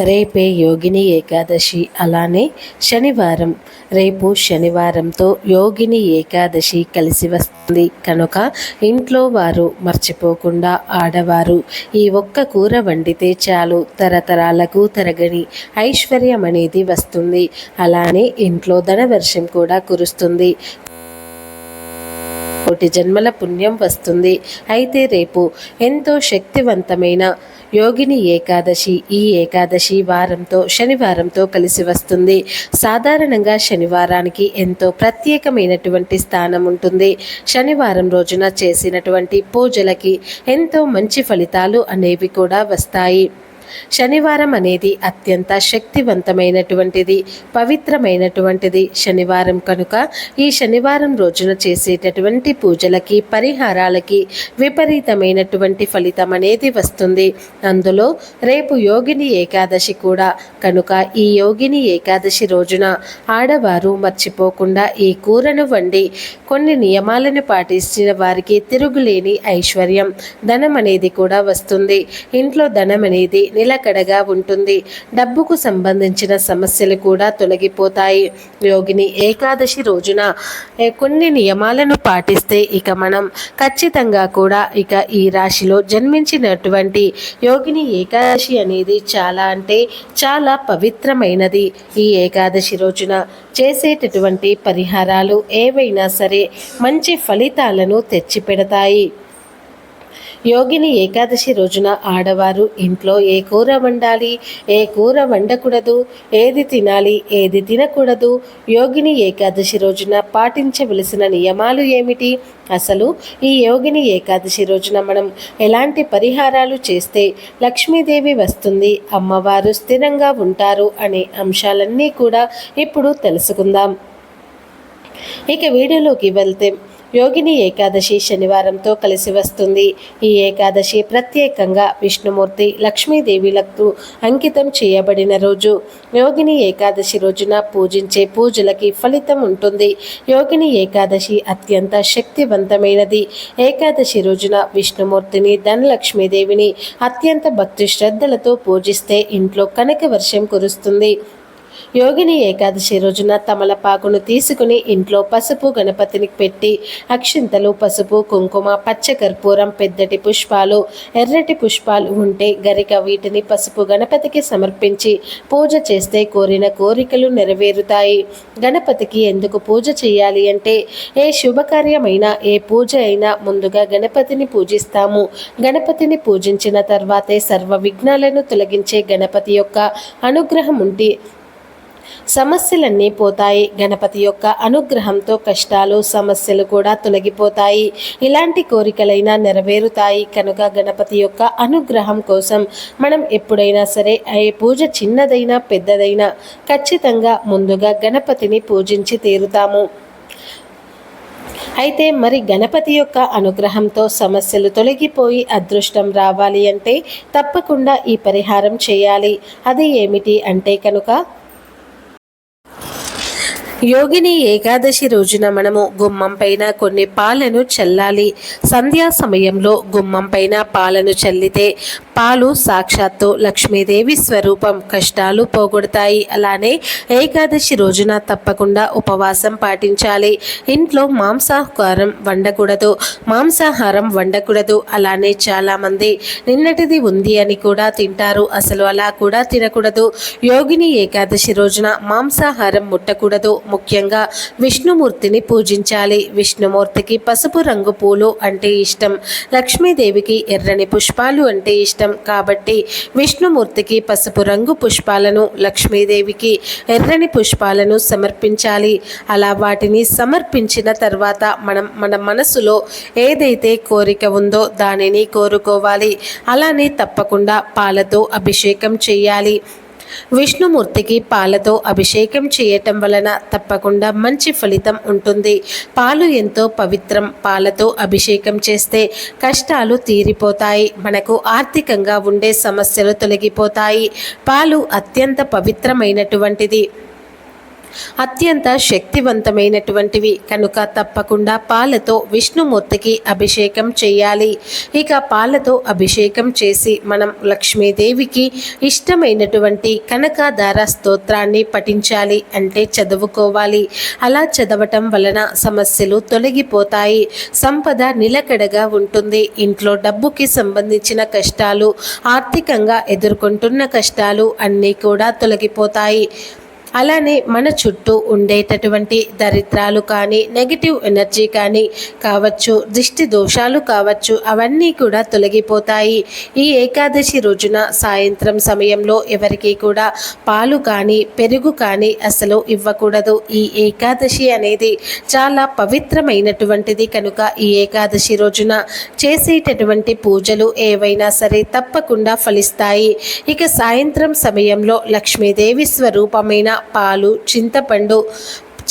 రేపే యోగిని ఏకాదశి, అలానే శనివారం. రేపు శనివారంతో యోగిని ఏకాదశి కలిసి వస్తుంది కనుక ఇంట్లో వారు మర్చిపోకుండా ఆడవారు ఈ ఒక్క కూర వండితే చాలు, తరతరాలకు తరగని ఐశ్వర్యం అనేది వస్తుంది. అలానే ఇంట్లో ధనవర్షం కూడా కురుస్తుంది, కోటి జన్మల పుణ్యం వస్తుంది. అయితే రేపు ఎంతో శక్తివంతమైన యోగిని ఏకాదశి. ఈ ఏకాదశి వారంతో శనివారంతో కలిసి వస్తుంది. సాధారణంగా శనివారానికి ఎంతో ప్రత్యేకమైనటువంటి స్థానం ఉంటుంది. శనివారం రోజున చేసినటువంటి పూజలకి ఎంతో మంచి ఫలితాలు అనేవి కూడా వస్తాయి. శనివారం అనేది అత్యంత శక్తివంతమైనటువంటిది, పవిత్రమైనటువంటిది శనివారం కనుక ఈ శనివారం రోజున చేసేటటువంటి పూజలకి, పరిహారాలకి విపరీతమైనటువంటి ఫలితం అనేది వస్తుంది. అందులో రేపు యోగిని ఏకాదశి కూడా కనుక ఈ యోగిని ఏకాదశి రోజున ఆడవారు మర్చిపోకుండా ఈ కూరను వండి కొన్ని నియమాలను పాటించిన వారికి తిరుగులేని ఐశ్వర్యం, ధనం అనేది కూడా వస్తుంది. ఇంట్లో ధనం అనేది నిలకడగా ఉంటుంది. డబ్బుకు సంబంధించిన సమస్యలు కూడా తొలగిపోతాయి. యోగిని ఏకాదశి రోజున కొన్ని నియమాలను పాటిస్తే ఇక మనం ఖచ్చితంగా కూడా ఇక ఈ రాశిలో జన్మించినటువంటి యోగిని ఏకాదశి అనేది చాలా అంటే చాలా పవిత్రమైనది. ఈ ఏకాదశి రోజున చేసేటటువంటి పరిహారాలు ఏవైనా సరే మంచి ఫలితాలను తెచ్చిపెడతాయి. యోగిని ఏకాదశి రోజున ఆడవారు ఇంట్లో ఏ కూర వండాలి, ఏ కూర వండకూడదు, ఏది తినాలి, ఏది తినకూడదు, యోగిని ఏకాదశి రోజున పాటించవలసిన నియమాలు ఏమిటి, అసలు ఈ యోగిని ఏకాదశి రోజున మనం ఎలాంటి పరిహారాలు చేస్తే లక్ష్మీదేవి వస్తుంది, అమ్మవారు స్థిరంగా ఉంటారు అనే అంశాలన్నీ కూడా ఇప్పుడు తెలుసుకుందాం. ఇక వీడియోలోకి వెళ్తే యోగిని ఏకాదశి శనివారంతో కలిసి వస్తుంది. ఈ ఏకాదశి ప్రత్యేకంగా విష్ణుమూర్తి, లక్ష్మీదేవిలకు అంకితం చేయబడిన రోజు. యోగిని ఏకాదశి రోజున పూజించే పూజలకి ఫలితం ఉంటుంది. యోగిని ఏకాదశి అత్యంత శక్తివంతమైనది. ఏకాదశి రోజున విష్ణుమూర్తిని, ధనలక్ష్మీదేవిని అత్యంత భక్తి శ్రద్ధలతో పూజిస్తే ఇంట్లో కనక వర్షం కురుస్తుంది. యోగిని ఏకాదశి రోజున తమలపాకును తీసుకుని ఇంట్లో పసుపు గణపతిని పెట్టి అక్షింతలు, పసుపు, కుంకుమ, పచ్చకర్పూరం, పెద్దటి పుష్పాలు, ఎర్రటి పుష్పాలు ఉంటే గరిక వీటిని పసుపు గణపతికి సమర్పించి పూజ చేస్తే కోరిన కోరికలు నెరవేరుతాయి. గణపతికి ఎందుకు పూజ చేయాలి అంటే ఏ శుభకార్యమైనా, ఏ పూజ అయినా ముందుగా గణపతిని పూజిస్తాము. గణపతిని పూజించిన తర్వాతే సర్వ విఘ్నాలను తొలగించే గణపతి యొక్క అనుగ్రహం ఉంటే సమస్యలన్నీ పోతాయి. గణపతి యొక్క అనుగ్రహంతో కష్టాలు, సమస్యలు కూడా తొలగిపోతాయి. ఇలాంటి కోరికలైనా నెరవేరుతాయి. కనుక గణపతి యొక్క అనుగ్రహం కోసం మనం ఎప్పుడైనా సరే ఏ పూజ చిన్నదైనా పెద్దదైనా ఖచ్చితంగా ముందుగా గణపతిని పూజించి తీరుతాము. అయితే మరి గణపతి యొక్క అనుగ్రహంతో సమస్యలు తొలగిపోయి అదృష్టం రావాలి అంటే తప్పకుండా ఈ పరిహారం చేయాలి. అది ఏమిటి అంటే కనుక యోగిని ఏకాదశి రోజున మనము గుమ్మం పైన కొన్ని పాలను చల్లాలి. సంధ్యా సమయంలో గుమ్మం పైన పాలను చల్లితే పాలు సాక్షాత్తు లక్ష్మీదేవి స్వరూపం, కష్టాలు పోగొడతాయి. అలానే ఏకాదశి రోజున తప్పకుండా ఉపవాసం పాటించాలి. ఇంట్లో మాంసాహారం వండకూడదు. అలానే చాలామంది నిన్నటిది ఉంది అని కూడా తింటారు. అసలు అలా కూడా తినకూడదు. యోగిని ఏకాదశి రోజున మాంసాహారం ముట్టకూడదు. ముఖ్యంగా విష్ణుమూర్తిని పూజించాలి. విష్ణుమూర్తికి పసుపు రంగు పూలు అంటే ఇష్టం, లక్ష్మీదేవికి ఎర్రని పుష్పాలు అంటే ఇష్టం. కాబట్టి విష్ణుమూర్తికి పసుపు రంగు పుష్పాలను, లక్ష్మీదేవికి ఎర్రని పుష్పాలను సమర్పించాలి. అలా వాటిని సమర్పించిన తర్వాత మన మనసులో ఏదైతే కోరిక ఉందో దానిని కోరుకోవాలి. అలానే తప్పకుండా పాలతో అభిషేకం చేయాలి. విష్ణుమూర్తికి పాలతో అభిషేకం చేయటం వలన తప్పకుండా మంచి ఫలితం ఉంటుంది. పాలు ఎంతో పవిత్రం. పాలతో అభిషేకం చేస్తే కష్టాలు తీరిపోతాయి. మనకు ఆర్థికంగా ఉండే సమస్యలు తొలగిపోతాయి. పాలు అత్యంత పవిత్రమైనటువంటిది. అత్యంత శక్తివంతమైనటువంటివి కనుక తప్పకుండా పాలతో విష్ణుమూర్తికి అభిషేకం చేయాలి. ఇక పాలతో అభిషేకం చేసి మనం లక్ష్మీదేవికి ఇష్టమైనటువంటి కనకాధార స్తోత్రాన్ని పఠించాలి, అంటే చదువుకోవాలి. అలా చదవటం వలన సమస్యలు తొలగిపోతాయి, సంపద నిలకడగా ఉంటుంది. ఇంట్లో డబ్బుకి సంబంధించిన కష్టాలు, ఆర్థికంగా ఎదుర్కొంటున్న కష్టాలు అన్నీ కూడా తొలగిపోతాయి. అలానే మన చుట్టూ ఉండేటటువంటి దరిద్రాలు కానీ, నెగిటివ్ ఎనర్జీ కానీ కావచ్చు, దిష్టి దోషాలు కావచ్చు, అవన్నీ కూడా తొలగిపోతాయి. ఈ ఏకాదశి రోజున సాయంత్రం సమయంలో ఎవరికి కూడా పాలు కానీ, పెరుగు కానీ అసలు ఇవ్వకూడదు. ఈ ఏకాదశి అనేది చాలా పవిత్రమైనటువంటిది కనుక ఈ ఏకాదశి రోజున చేసేటటువంటి పూజలు ఏవైనా సరే తప్పకుండా ఫలిస్తాయి. ఇక సాయంత్రం సమయంలో లక్ష్మీదేవి స్వరూపమైన పాలు,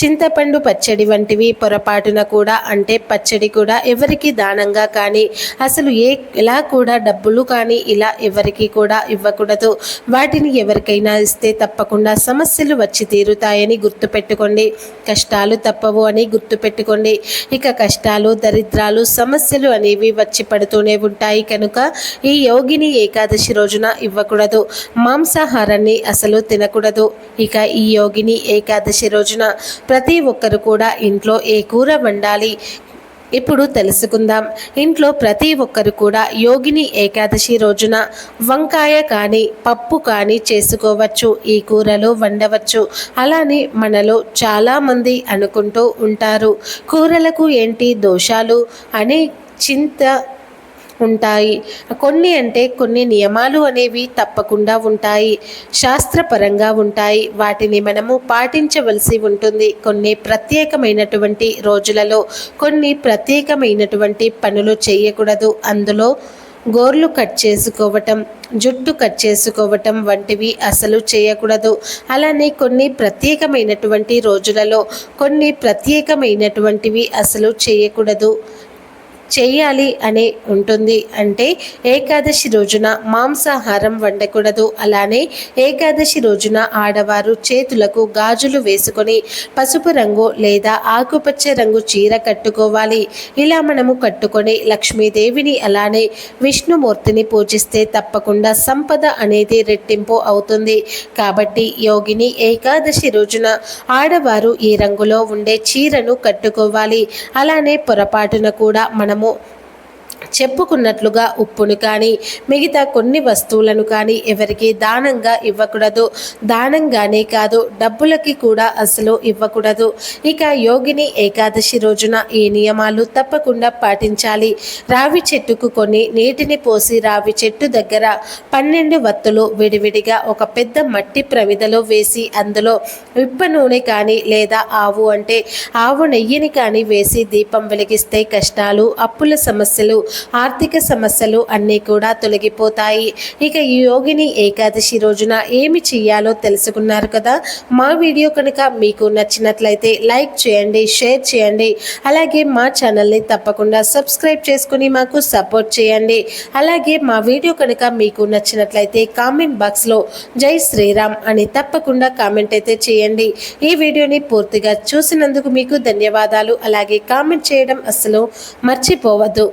చింతపండు పచ్చడి వంటివి పొరపాటున కూడా, అంటే పచ్చడి కూడా ఎవరికి దానంగా కానీ, అసలు ఎలా కూడా డబ్బులు కానీ ఇలా ఎవరికి కూడా ఇవ్వకూడదు. వాటిని ఎవరికైనా ఇస్తే తప్పకుండా సమస్యలు వచ్చి తీరుతాయని గుర్తుపెట్టుకోండి. కష్టాలు తప్పవు అని గుర్తుపెట్టుకోండి. ఇక కష్టాలు, దరిద్రాలు, సమస్యలు అనేవి వచ్చి పడుతూనే ఉంటాయి కనుక ఈ యోగిని ఏకాదశి రోజున ఇవ్వకూడదు. మాంసాహారాన్ని అసలు తినకూడదు. ఇక ఈ యోగిని ఏకాదశి రోజున ప్రతి ఒక్కరు కూడా ఇంట్లో ఏ కూర వండాలి ఇప్పుడు తెలుసుకుందాం. ఇంట్లో ప్రతి ఒక్కరు కూడా యోగిని ఏకాదశి రోజున వంకాయ కానీ, పప్పు కానీ చేసుకోవచ్చు, ఈ కూరలో వండవచ్చు. అలానే మనలో చాలామంది అనుకుంటూ ఉంటారు, కూరలకు ఏంటి దోషాలు అనే చింత ఉంటాయి. కొన్ని నియమాలు అనేవి తప్పకుండా ఉంటాయి, శాస్త్రపరంగా ఉంటాయి. వాటిని మనము పాటించవలసి ఉంటుంది. కొన్ని ప్రత్యేకమైనటువంటి రోజులలో కొన్ని ప్రత్యేకమైనటువంటి పనులు చేయకూడదు. అందులో గోర్లు కట్ చేసుకోవటం, జుట్టు కట్ చేసుకోవటం వంటివి అసలు చేయకూడదు. అలానే కొన్ని ప్రత్యేకమైనటువంటి రోజులలో కొన్ని ప్రత్యేకమైనటువంటివి అసలు చేయకూడదు, చేయాలి అనే ఉంటుంది. అంటే ఏకాదశి రోజున మాంసాహారం వండకూడదు. అలానే ఏకాదశి రోజున ఆడవారు చేతులకు గాజులు వేసుకొని పసుపు రంగు లేదా ఆకుపచ్చ రంగు చీర కట్టుకోవాలి. ఇలా మనము కట్టుకొని లక్ష్మీదేవిని అలానే విష్ణుమూర్తిని పూజిస్తే తప్పకుండా సంపద అనేది రెట్టింపు అవుతుంది. కాబట్టి యోగిని ఏకాదశి రోజున ఆడవారు ఈ రంగులో ఉండే చీరను కట్టుకోవాలి. అలానే పొరపాటున కూడా మనము చెప్పుకున్నట్లుగా ఉప్పును కానీ, మిగతా కొన్ని వస్తువులను కానీ ఎవరికి దానంగా ఇవ్వకూడదు. దానంగానే కాదు, డబ్బులకి కూడా అసలు ఇవ్వకూడదు. ఇక యోగిని ఏకాదశి రోజున ఈ నియమాలు తప్పకుండా పాటించాలి. రావి చెట్టుకు కొన్ని నీటిని పోసి రావి చెట్టు దగ్గర 12 వత్తులు విడివిడిగా ఒక పెద్ద మట్టి ప్రమిదలో వేసి అందులో విప్ప నూనె కానీ లేదా ఆవు నెయ్యిని కానీ వేసి దీపం వెలిగిస్తే కష్టాలు, అప్పుల సమస్యలు, ఆర్థిక సమస్యలు అన్నీ కూడా తొలగిపోతాయి. ఇక ఈ యోగిని ఏకాదశి రోజున ఏమి చెయ్యాలో తెలుసుకున్నారు కదా. మా వీడియో కనుక మీకు నచ్చినట్లయితే లైక్ చేయండి, షేర్ చేయండి. అలాగే మా ఛానల్ని తప్పకుండా సబ్స్క్రైబ్ చేసుకుని మాకు సపోర్ట్ చేయండి. అలాగే మా వీడియో కనుక మీకు నచ్చినట్లయితే కామెంట్ బాక్స్లో జై శ్రీరామ్ అని తప్పకుండా కామెంట్ అయితే చేయండి. ఈ వీడియోని పూర్తిగా చూసినందుకు మీకు ధన్యవాదాలు. అలాగే కామెంట్ చేయడం అస్సలు మర్చిపోవద్దు.